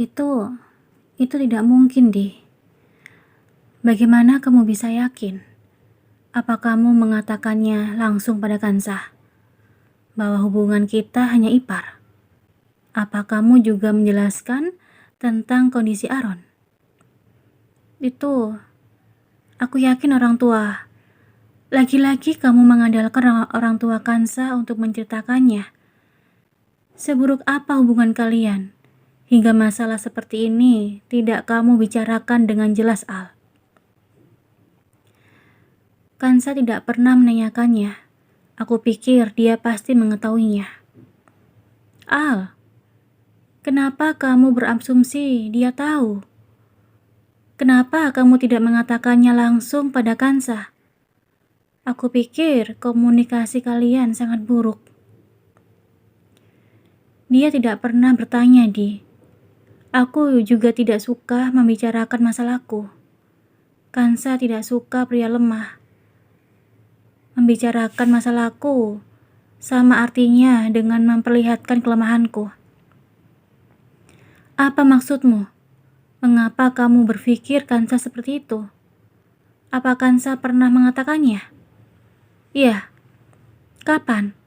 Itu, itu tidak mungkin, Di. Bagaimana kamu bisa yakin? Apa kamu mengatakannya langsung pada Kansa bahwa hubungan kita hanya ipar? Apa kamu juga menjelaskan tentang kondisi Aaron? Itu, aku yakin orang tua. Lagi-lagi kamu mengandalkan orang tua Kansa untuk menceritakannya. Seburuk apa hubungan kalian? Hingga masalah seperti ini tidak kamu bicarakan dengan jelas, Al. Kansa tidak pernah menanyakannya. Aku pikir dia pasti mengetahuinya. Al, kenapa kamu berasumsi dia tahu? Kenapa kamu tidak mengatakannya langsung pada Kansa? Aku pikir komunikasi kalian sangat buruk. Dia tidak pernah bertanya, Di. Aku juga tidak suka membicarakan masalahku. Kansa tidak suka pria lemah. Membicarakan masalahku sama artinya dengan memperlihatkan kelemahanku. Apa maksudmu? Mengapa kamu berpikir Kansa seperti itu? Apa Kansa pernah mengatakannya? Iya. Kapan?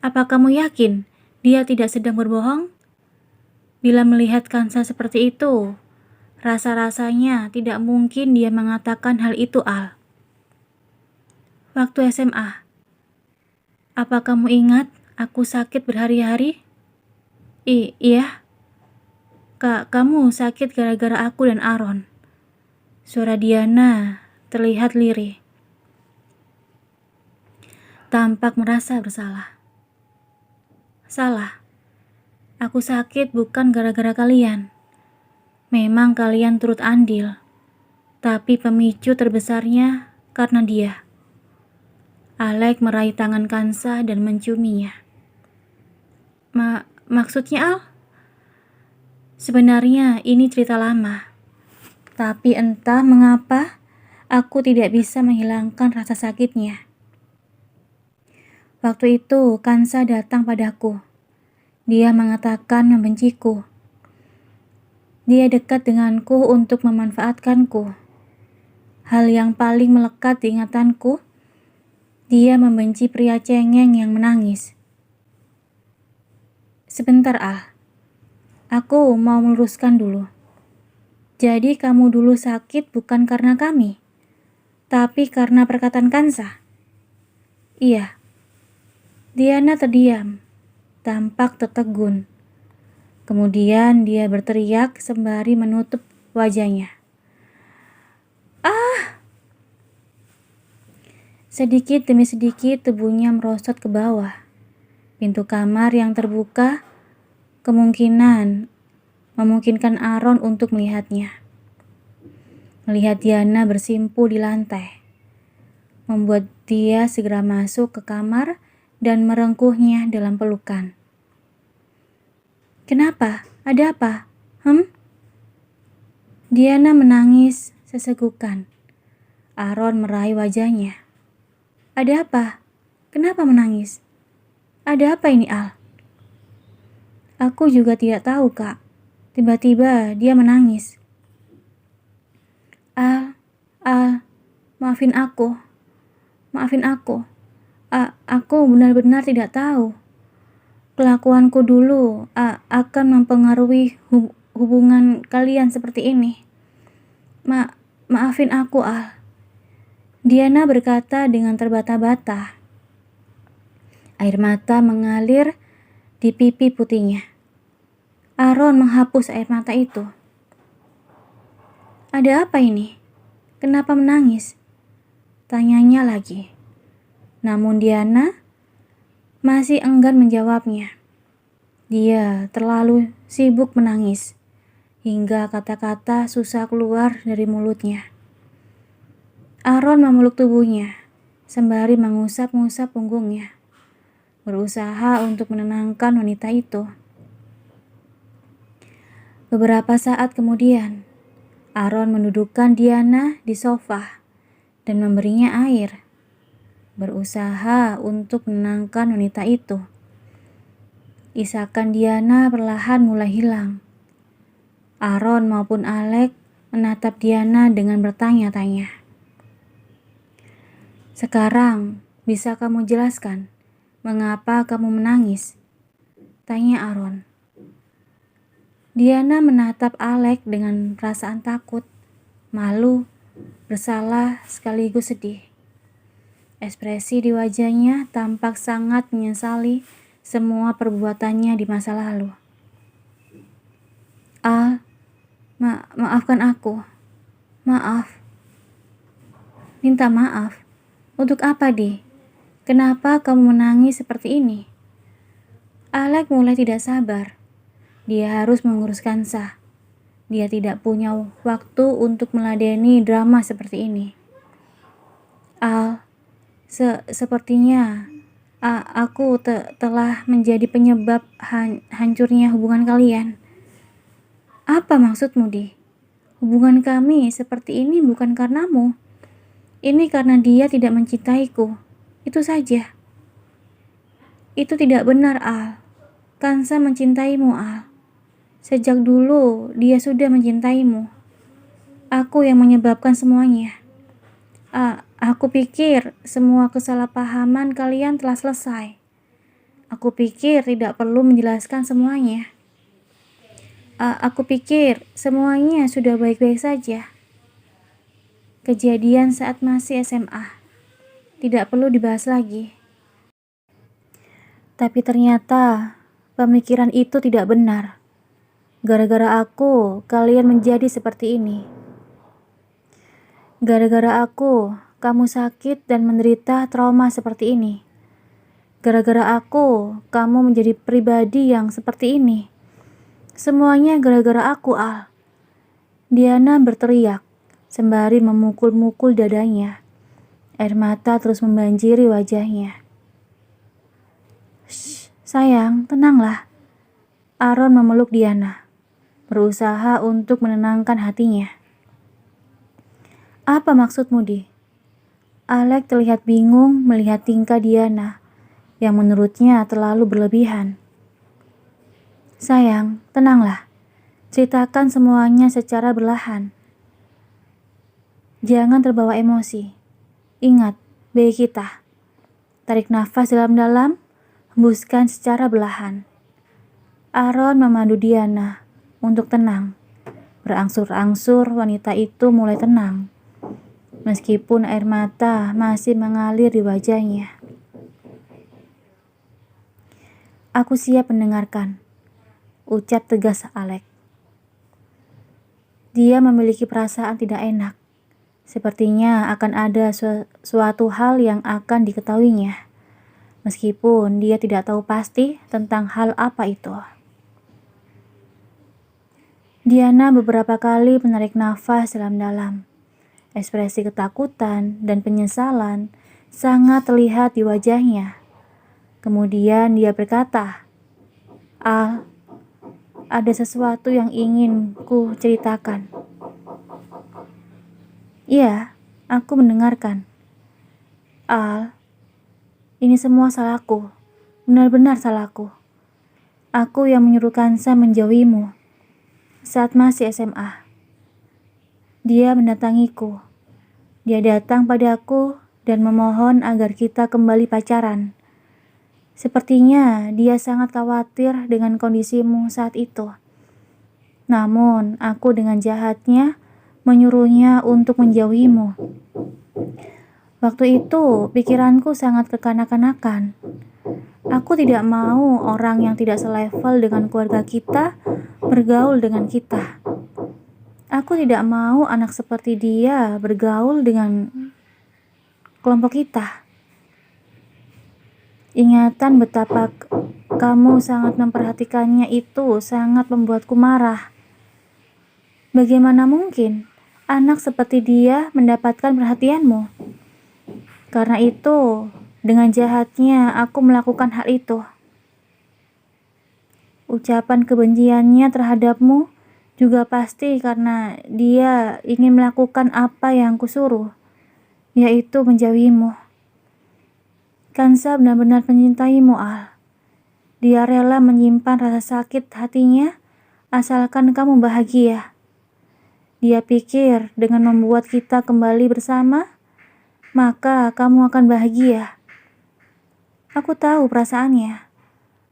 Apa kamu yakin dia tidak sedang berbohong? Bila melihat Kansa seperti itu, rasa-rasanya tidak mungkin dia mengatakan hal itu, Al. Waktu SMA, apa kamu ingat aku sakit berhari-hari? Iya. Kak, kamu sakit gara-gara aku dan Aaron. Suara Diana terlihat lirih. Tampak merasa bersalah. Salah. Aku sakit bukan gara-gara kalian. Memang kalian turut andil. Tapi pemicu terbesarnya karena dia. Alec meraih tangan Kansa dan menciuminya. Maksudnya, Al? Sebenarnya ini cerita lama. Tapi entah mengapa aku tidak bisa menghilangkan rasa sakitnya. Waktu itu Kansa datang padaku. Dia mengatakan membenciku. Dia dekat denganku untuk memanfaatkanku. Hal yang paling melekat di ingatanku, dia membenci pria cengeng yang menangis. Sebentar, Al. Aku mau meluruskan dulu. Jadi kamu dulu sakit bukan karena kami, tapi karena perkataan Kansa? Iya. Diana terdiam, tampak tertegun. Kemudian dia berteriak sembari menutup wajahnya. Ah! Sedikit demi sedikit tubuhnya merosot ke bawah. Pintu kamar yang terbuka memungkinkan Aaron untuk melihatnya. Melihat Diana bersimpu di lantai, membuat dia segera masuk ke kamar dan merengkuhnya dalam pelukan. Kenapa? Ada apa? Diana menangis sesegukan. Aaron meraih wajahnya. Ada apa? Kenapa menangis? Ada apa ini, Al? Aku juga tidak tahu, Kak. Tiba-tiba dia menangis. Al, maafin aku. Aku benar-benar tidak tahu. Kelakuanku dulu akan mempengaruhi hubungan kalian seperti ini. Maafin aku, Al. Diana berkata dengan terbata-bata. Air mata mengalir di pipi putihnya. Aaron menghapus air mata itu. Ada apa ini? Kenapa menangis? Tanyanya lagi. Namun Diana masih enggan menjawabnya. Dia terlalu sibuk menangis, hingga kata-kata susah keluar dari mulutnya. Aaron memeluk tubuhnya, sembari mengusap-ngusap punggungnya, berusaha untuk menenangkan wanita itu. Beberapa saat kemudian, Aaron mendudukkan Diana di sofa dan memberinya air, berusaha untuk menenangkan wanita itu. Isakan Diana perlahan mulai hilang. Aaron maupun Alex menatap Diana dengan bertanya-tanya. Sekarang, bisa kamu jelaskan mengapa kamu menangis? Tanya Aaron. Diana menatap Alex dengan perasaan takut, malu, bersalah sekaligus sedih. Ekspresi di wajahnya tampak sangat menyesali semua perbuatannya di masa lalu. Al, maafkan aku. Maaf. Minta maaf. Untuk apa, Di? Kenapa kamu menangis seperti ini? Alex mulai tidak sabar. Dia harus mengurus Kansa. Dia tidak punya waktu untuk meladeni drama seperti ini. Al, sepertinya aku telah menjadi penyebab hancurnya hubungan kalian. Apa maksudmu, Di? Hubungan kami seperti ini bukan karenamu. Ini karena dia tidak mencintaiku. Itu saja. Itu tidak benar, Al. Kansa mencintaimu, Al. Sejak dulu dia sudah mencintaimu. Aku yang menyebabkan semuanya. Aku pikir semua kesalahpahaman kalian telah selesai. Aku pikir tidak perlu menjelaskan semuanya. Aku pikir semuanya sudah baik-baik saja. Kejadian saat masih SMA. Tidak perlu dibahas lagi. Tapi ternyata pemikiran itu tidak benar. Gara-gara aku, kalian menjadi seperti ini. Gara-gara aku, kamu sakit dan menderita trauma seperti ini. Gara-gara aku, kamu menjadi pribadi yang seperti ini. Semuanya gara-gara aku, Al. Diana berteriak, sembari memukul-mukul dadanya. Air mata terus membanjiri wajahnya. Shh, sayang, tenanglah. Aaron memeluk Diana, berusaha untuk menenangkan hatinya. Apa maksudmu, Di? Alex terlihat bingung melihat tingkah Diana, yang menurutnya terlalu berlebihan. Sayang, tenanglah. Ceritakan semuanya secara perlahan. Jangan terbawa emosi. Ingat, bayi kita. Tarik nafas dalam-dalam, hembuskan secara perlahan. Aaron memandu Diana untuk tenang. Berangsur-angsur wanita itu mulai tenang. Meskipun air mata masih mengalir di wajahnya. Aku siap mendengarkan, ucap tegas Alex. Dia memiliki perasaan tidak enak. Sepertinya akan ada suatu hal yang akan diketahuinya. Meskipun dia tidak tahu pasti tentang hal apa itu. Diana beberapa kali menarik nafas dalam-dalam. Ekspresi ketakutan dan penyesalan sangat terlihat di wajahnya. Kemudian dia berkata, Al, ada sesuatu yang ingin ku ceritakan. Iya, aku mendengarkan. Al, ini semua salahku. Benar-benar salahku. Aku yang menyuruh Kansa menjauhimu saat masih SMA. Dia mendatangiku. Dia datang padaku dan memohon agar kita kembali pacaran. Sepertinya dia sangat khawatir dengan kondisimu saat itu. Namun, aku dengan jahatnya menyuruhnya untuk menjauhimu. Waktu itu, pikiranku sangat kekanak-kanakan. Aku tidak mau orang yang tidak selevel dengan keluarga kita bergaul dengan kita. Aku tidak mau anak seperti dia bergaul dengan kelompok kita. Ingatan betapa kamu sangat memperhatikannya itu sangat membuatku marah. Bagaimana mungkin anak seperti dia mendapatkan perhatianmu? Karena itu, dengan jahatnya aku melakukan hal itu. Ucapan kebenciannya terhadapmu juga pasti karena dia ingin melakukan apa yang kusuruh, yaitu menjauhimu. Kansa benar-benar mencintaimu, Al. Dia rela menyimpan rasa sakit hatinya asalkan kamu bahagia. Dia pikir dengan membuat kita kembali bersama, maka kamu akan bahagia. Aku tahu perasaannya,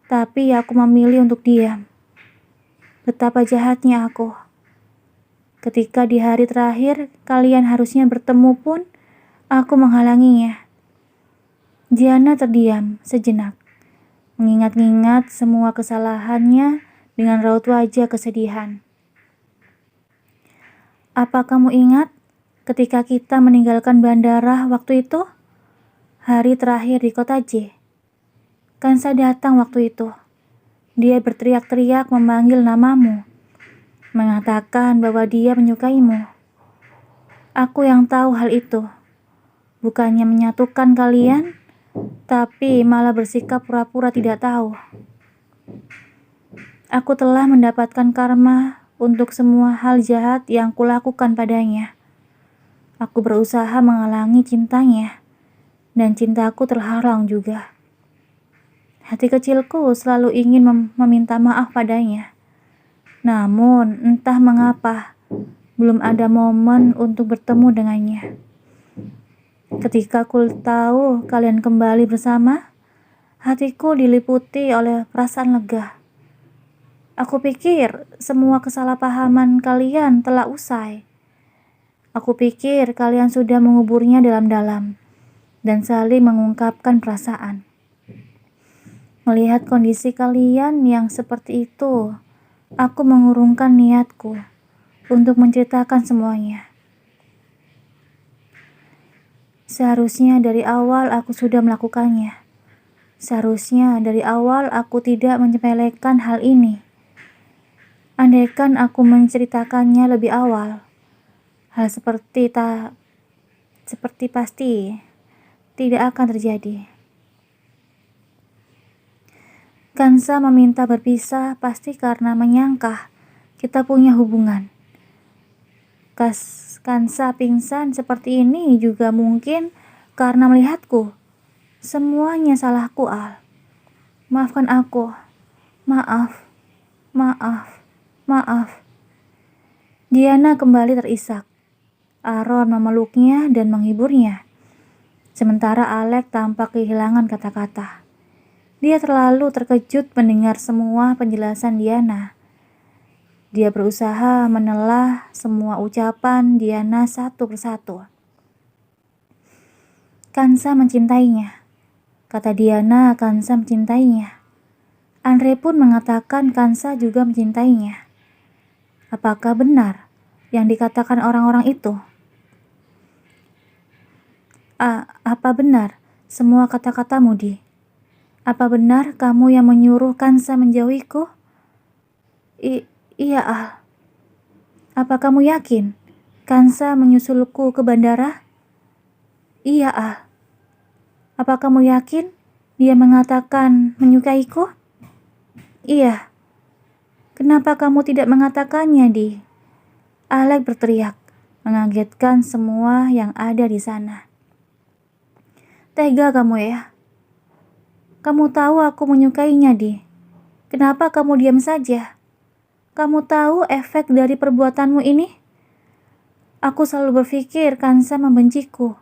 tapi aku memilih untuk diam. Betapa jahatnya aku. Ketika di hari terakhir kalian harusnya bertemu pun, aku menghalanginya. Diana terdiam sejenak, mengingat-ingat semua kesalahannya dengan raut wajah kesedihan. Apa kamu ingat ketika kita meninggalkan bandara waktu itu? Hari terakhir di kota J. Kansa datang waktu itu. Dia berteriak-teriak memanggil namamu, mengatakan bahwa dia menyukaimu. Aku yang tahu hal itu. Bukannya menyatukan kalian, tapi malah bersikap pura-pura tidak tahu. Aku telah mendapatkan karma untuk semua hal jahat yang kulakukan padanya. Aku berusaha menghalangi cintanya, dan cintaku terhalang juga. Hati kecilku selalu ingin meminta maaf padanya. Namun, entah mengapa, belum ada momen untuk bertemu dengannya. Ketika aku tahu kalian kembali bersama, hatiku diliputi oleh perasaan lega. Aku pikir semua kesalahpahaman kalian telah usai. Aku pikir kalian sudah menguburnya dalam-dalam dan saling mengungkapkan perasaan. Melihat kondisi kalian yang seperti itu, aku mengurungkan niatku untuk menceritakan semuanya. Seharusnya dari awal aku sudah melakukannya. Seharusnya dari awal aku tidak menyepelekan hal ini. Andaikan aku menceritakannya lebih awal, hal seperti pasti tidak akan terjadi. Kansa meminta berpisah pasti karena menyangka kita punya hubungan. Kansa pingsan seperti ini juga mungkin karena melihatku. Semuanya salahku, Al. Maafkan aku. Maaf. Diana kembali terisak. Aaron memeluknya dan menghiburnya. Sementara Alex tampak kehilangan kata-kata. Dia terlalu terkejut mendengar semua penjelasan Diana. Dia berusaha menelah semua ucapan Diana satu persatu. Kansa mencintainya. Kata Diana, Kansa mencintainya. Andre pun mengatakan Kansa juga mencintainya. Apakah benar yang dikatakan orang-orang itu? Apa benar semua kata-katamu, Di? Apa benar kamu yang menyuruh Kansa menjauhiku? Iya, Al. Apa kamu yakin Kansa menyusulku ke bandara? Iya, Al. Apa kamu yakin dia mengatakan menyukaiku? Iya. Kenapa kamu tidak mengatakannya, Di? Alex berteriak, mengagetkan semua yang ada di sana. Tega kamu ya. Kamu tahu aku menyukainya, Di. Kenapa kamu diam saja? Kamu tahu efek dari perbuatanmu ini? Aku selalu berpikir Kansa membenciku.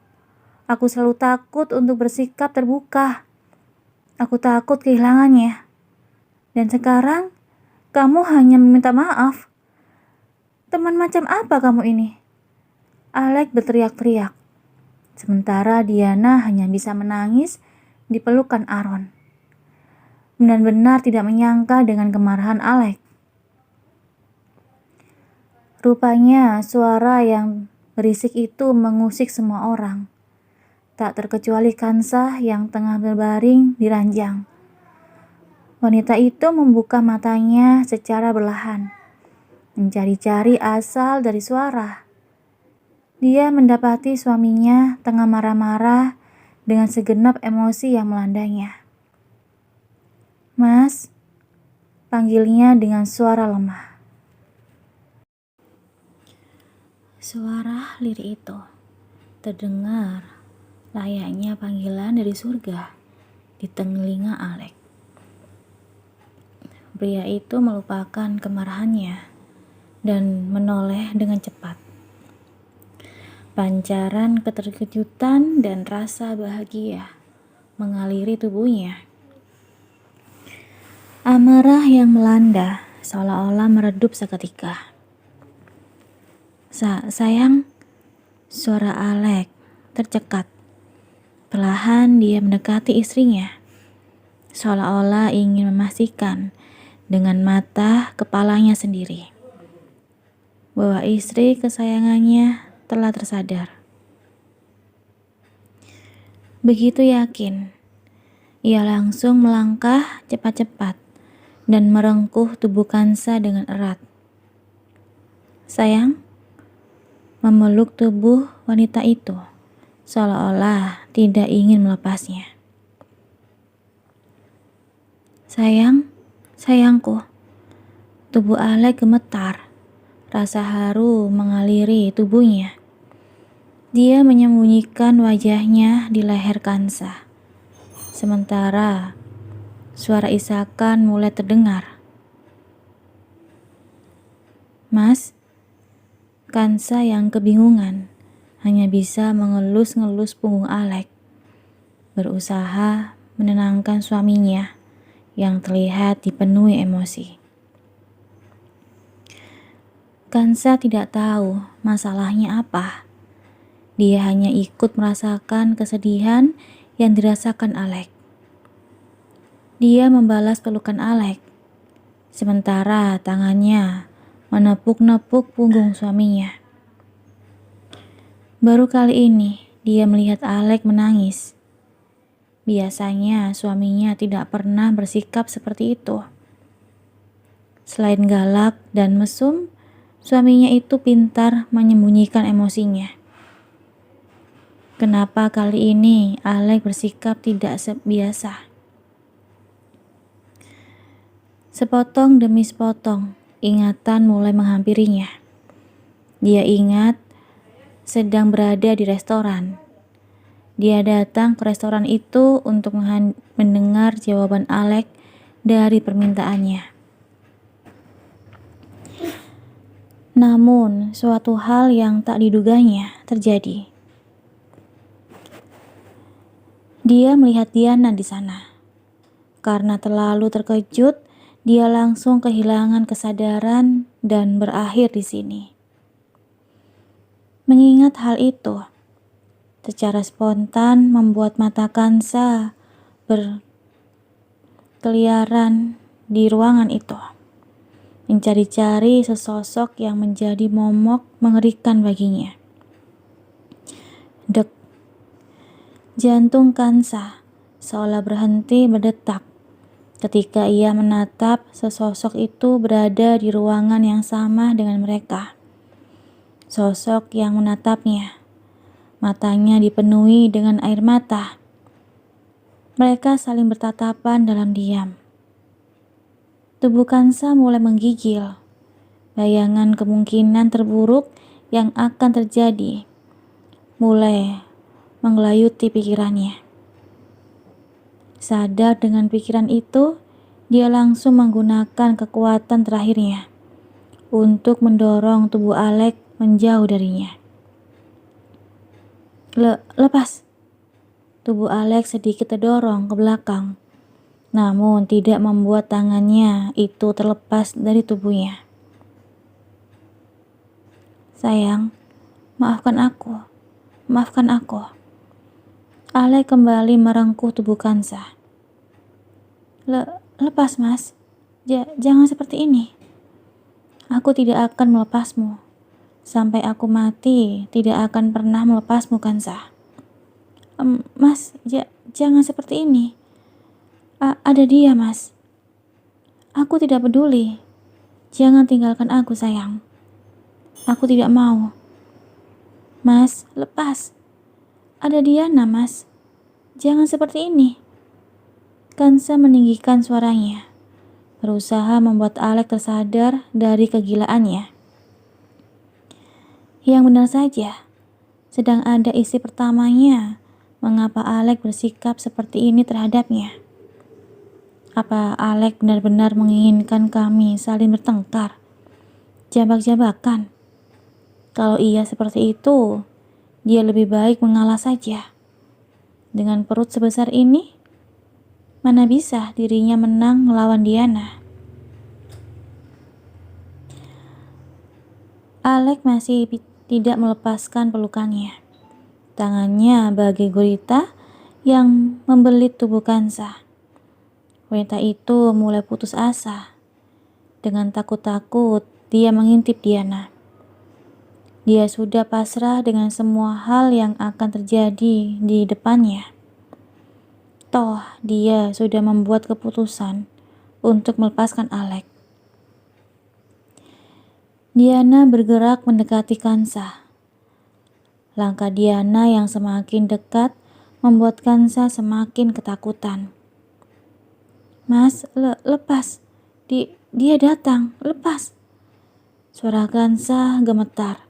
Aku selalu takut untuk bersikap terbuka. Aku takut kehilangannya. Dan sekarang, kamu hanya meminta maaf. Teman macam apa kamu ini? Alex berteriak-teriak. Sementara Diana hanya bisa menangis di pelukan Aaron. Benar-benar tidak menyangka dengan kemarahan Alex. Rupanya suara yang berisik itu mengusik semua orang. Tak terkecuali Kansa yang tengah berbaring di ranjang. Wanita itu membuka matanya secara perlahan, mencari-cari asal dari suara. Dia mendapati suaminya tengah marah-marah dengan segenap emosi yang melandanya. Mas, panggilnya dengan suara lemah. Suara lirih itu terdengar layaknya panggilan dari surga di telinga Alex. pria itu melupakan kemarahannya dan menoleh dengan cepat. Pancaran keterkejutan dan rasa bahagia mengaliri tubuhnya. Amarah yang melanda seolah-olah meredup seketika. Sayang, suara Alek tercekat. Perlahan dia mendekati istrinya, seolah-olah ingin memastikan dengan mata kepalanya sendiri bahwa istri kesayangannya telah tersadar. Begitu yakin, ia langsung melangkah cepat-cepat dan merengkuh tubuh Kansa dengan erat. Sayang, memeluk tubuh wanita itu, seolah-olah tidak ingin melepasnya. Sayangku. Tubuh Alek gemetar. Rasa haru mengaliri tubuhnya. Dia menyembunyikan wajahnya di leher Kansa. Sementara suara isakan mulai terdengar. Mas, Kansa yang kebingungan hanya bisa mengelus-ngelus punggung Alek, berusaha menenangkan suaminya yang terlihat dipenuhi emosi. Kansa tidak tahu masalahnya apa. Dia hanya ikut merasakan kesedihan yang dirasakan Alek. Dia membalas pelukan Alek, sementara tangannya menepuk-nepuk punggung suaminya. Baru kali ini dia melihat Alek menangis. Biasanya suaminya tidak pernah bersikap seperti itu. Selain galak dan mesum, suaminya itu pintar menyembunyikan emosinya. Kenapa kali ini Alek bersikap tidak biasa? Sepotong demi sepotong, ingatan mulai menghampirinya. Dia ingat sedang berada di restoran. Dia datang ke restoran itu untuk mendengar jawaban Alek dari permintaannya. Namun, suatu hal yang tak diduganya terjadi. Dia melihat Diana di sana. Karena terlalu terkejut, dia langsung kehilangan kesadaran dan berakhir di sini. Mengingat hal itu, secara spontan membuat mata Kansa berkeliaran di ruangan itu, mencari-cari sesosok yang menjadi momok mengerikan baginya. Dek, jantung Kansa seolah berhenti berdetak ketika ia menatap sesosok itu berada di ruangan yang sama dengan mereka. Sosok yang menatapnya, matanya dipenuhi dengan air mata. Mereka saling bertatapan dalam diam. Tubuh Kansa mulai menggigil. Bayangan kemungkinan terburuk yang akan terjadi mulai menggelayuti pikirannya. Sadar dengan pikiran itu, dia langsung menggunakan kekuatan terakhirnya untuk mendorong tubuh Alek menjauh darinya. Lepas. Tubuh Alek sedikit terdorong ke belakang, namun tidak membuat tangannya itu terlepas dari tubuhnya. Sayang, maafkan aku. Alek kembali merengkuh tubuh Kansa. Lepas, Mas. Jangan seperti ini. Aku tidak akan melepasmu. Sampai aku mati, tidak akan pernah melepasmu, Kansa. Mas, jangan seperti ini. Ada dia, Mas. Aku tidak peduli. Jangan tinggalkan aku, sayang. Aku tidak mau. Mas, lepas. Ada Diana, Mas. Jangan seperti ini. Kansa meninggikan suaranya, berusaha membuat Alek tersadar dari kegilaannya. Yang benar saja, sedang ada istri pertamanya. Mengapa Alek bersikap seperti ini terhadapnya? Apa Alek benar-benar menginginkan kami saling bertengkar, jambak-jambakan? Kalau iya seperti itu, dia lebih baik mengalah saja. Dengan perut sebesar ini, mana bisa dirinya menang melawan Diana? Alek masih tidak melepaskan pelukannya. Tangannya bagai gurita yang membelit tubuh Kansa. Wanita itu mulai putus asa. Dengan takut-takut, dia mengintip Diana. Dia sudah pasrah dengan semua hal yang akan terjadi di depannya. Toh, dia sudah membuat keputusan untuk melepaskan Alek. Diana bergerak mendekati Kansa. Langkah Diana yang semakin dekat membuat Kansa semakin ketakutan. Mas, lepas. Dia datang, lepas. Suara Kansa gemetar.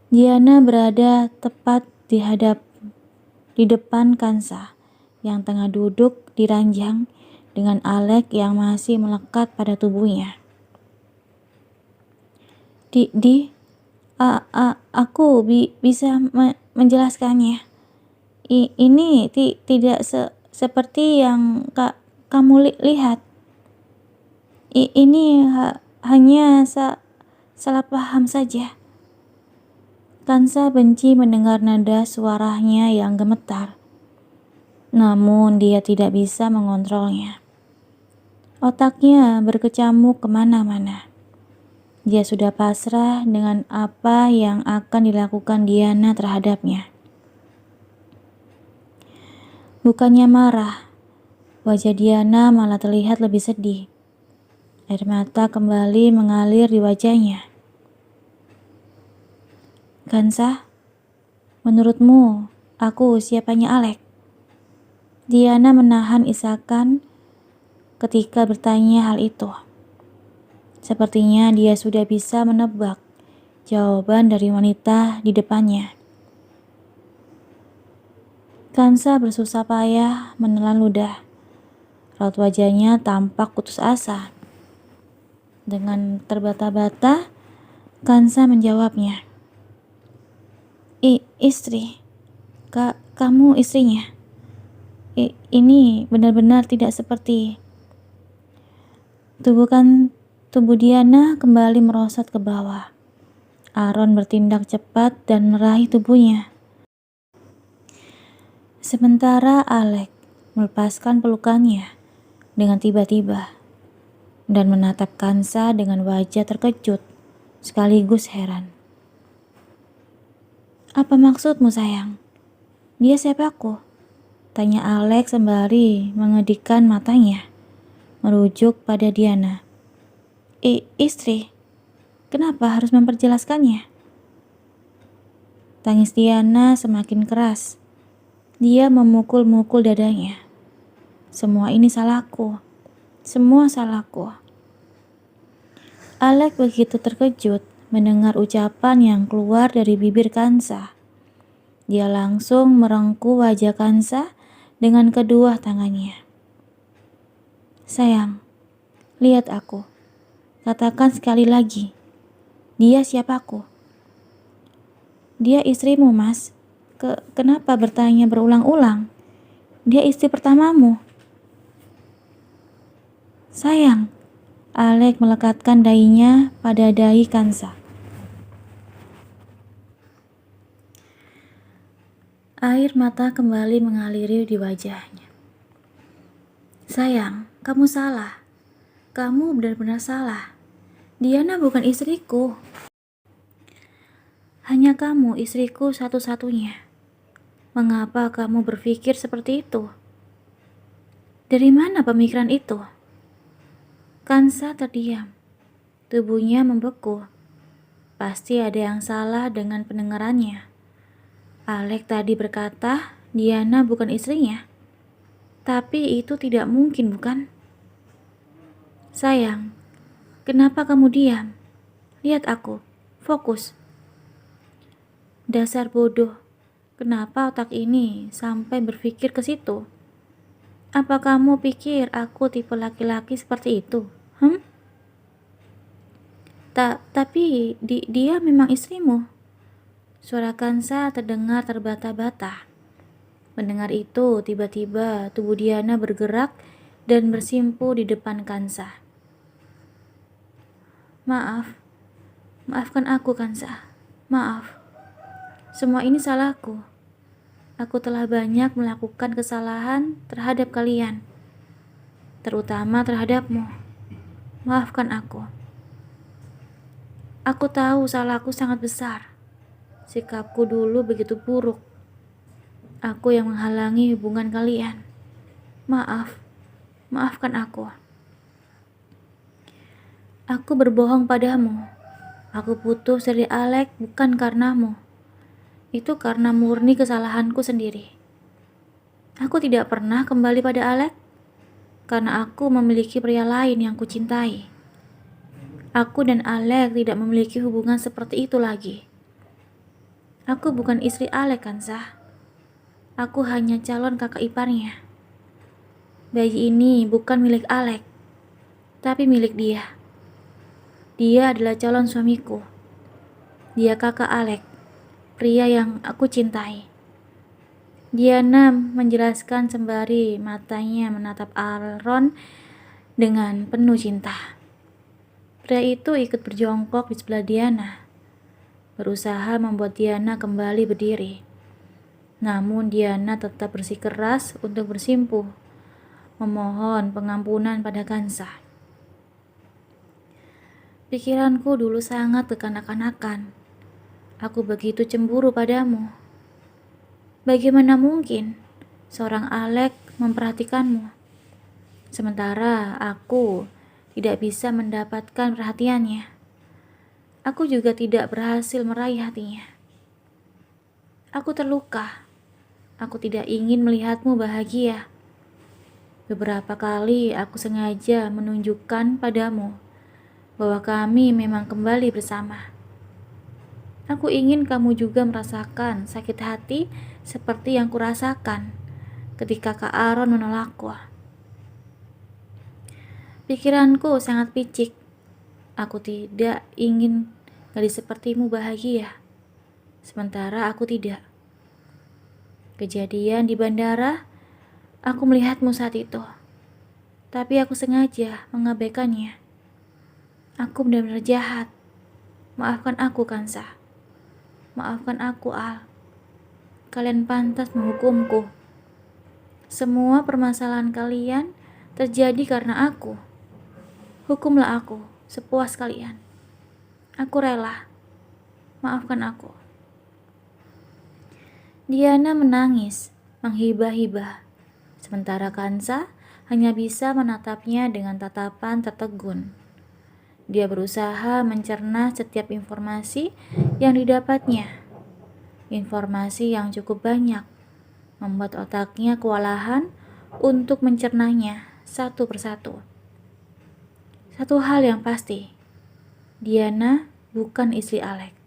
Diana berada tepat di depan Kansa yang tengah duduk di ranjang dengan Alek yang masih melekat pada tubuhnya. Aku bisa menjelaskannya. Ini tidak seperti yang kamu lihat. Ini hanya salah paham saja. Kansa benci mendengar nada suaranya yang gemetar. Namun dia tidak bisa mengontrolnya. Otaknya berkecamuk kemana-mana. Dia sudah pasrah dengan apa yang akan dilakukan Diana terhadapnya. Bukannya marah, wajah Diana malah terlihat lebih sedih. Air mata kembali mengalir di wajahnya. Kansa, menurutmu aku siapanya Alek? Diana menahan isakan ketika bertanya hal itu. Sepertinya dia sudah bisa menebak jawaban dari wanita di depannya. Kansa bersusah payah menelan ludah. Raut wajahnya tampak putus asa. Dengan terbata-bata, Kansa menjawabnya. Istri, kamu istrinya. Ini benar-benar tidak seperti. Tubuh Diana kembali merosot ke bawah. Aaron bertindak cepat dan meraih tubuhnya. Sementara Alek melepaskan pelukannya dengan tiba-tiba dan menatap Kansa dengan wajah terkejut sekaligus heran. Apa maksudmu, sayang? Dia siapaku? Tanya Alek sembari mengedipkan matanya, merujuk pada Diana. Istri, kenapa harus memperjelaskannya? Tangis Diana semakin keras. Dia memukul-mukul dadanya. Semua ini salahku. Semua salahku. Alek begitu terkejut mendengar ucapan yang keluar dari bibir Kansa. Dia langsung merengkuh wajah Kansa dengan kedua tangannya. Sayang, lihat aku. Katakan sekali lagi, dia siapaku? Dia istrimu, Mas. Kenapa bertanya berulang-ulang? Dia istri pertamamu. Sayang, Alek melekatkan dahinya pada dahi Kansa. Air mata kembali mengaliri di wajahnya. Sayang, kamu salah. Kamu benar-benar salah. Diana bukan istriku. Hanya kamu istriku satu-satunya. Mengapa kamu berpikir seperti itu? Dari mana pemikiran itu? Kansa terdiam. Tubuhnya membeku. Pasti ada yang salah dengan pendengarannya. Alek tadi berkata Diana bukan istrinya. Tapi itu tidak mungkin, bukan? Sayang, kenapa kamu diam? Lihat aku, fokus. Dasar bodoh, kenapa otak ini sampai berpikir ke situ? Apa kamu pikir aku tipe laki-laki seperti itu? Tapi dia memang istrimu. Suara Kansa terdengar terbata-bata. Mendengar itu, tiba-tiba tubuh Diana bergerak dan bersimpu di depan Kansa. Maafkan aku Kansa. Maaf. Semua ini salahku. Aku telah banyak melakukan kesalahan terhadap kalian, terutama terhadapmu. Maafkan aku. Aku tahu salahku sangat besar. Sikapku dulu begitu buruk. Aku yang menghalangi hubungan kalian. Maafkan aku. Aku berbohong padamu. Aku putus dari Alex bukan karenamu. Itu karena murni kesalahanku sendiri. Aku tidak pernah kembali pada Alex karena aku memiliki pria lain yang kucintai. Aku dan Alex tidak memiliki hubungan seperti itu lagi. Aku bukan istri Alex, Kansa. Aku hanya calon kakak iparnya. Bayi ini bukan milik Alex, tapi milik dia. Dia adalah calon suamiku. Dia kakak Alex, pria yang aku cintai. Diana menjelaskan sembari matanya menatap Aaron dengan penuh cinta. Pria itu ikut berjongkok di sebelah Diana, berusaha membuat Diana kembali berdiri. Namun Diana tetap bersikeras untuk bersimpuh, memohon pengampunan pada Kansa. Pikiranku dulu sangat kekanak-kanakan. Aku begitu cemburu padamu. Bagaimana mungkin seorang Alex memperhatikanmu, sementara aku tidak bisa mendapatkan perhatiannya. Aku juga tidak berhasil meraih hatinya. Aku terluka. Aku tidak ingin melihatmu bahagia. Beberapa kali aku sengaja menunjukkan padamu bahwa kami memang kembali bersama. Aku ingin kamu juga merasakan sakit hati seperti yang kurasakan ketika Kak Aaron menolakku. Pikiranku sangat picik. Aku tidak ingin gadis sepertimu bahagia, sementara aku tidak. Kejadian di bandara, aku melihatmu saat itu, tapi aku sengaja mengabaikannya. Aku benar-benar jahat. Maafkan aku, Kansa. Maafkan aku, Al. Kalian pantas menghukumku. Semua permasalahan kalian terjadi karena aku. Hukumlah aku sepuas kalian. Aku rela. Maafkan aku. Diana menangis, menghibah-hibah. Sementara Kansa hanya bisa menatapnya dengan tatapan tertegun. Dia berusaha mencerna setiap informasi yang didapatnya. Informasi yang cukup banyak membuat otaknya kewalahan untuk mencernanya satu persatu. Satu hal yang pasti, Diana bukan istri Alex.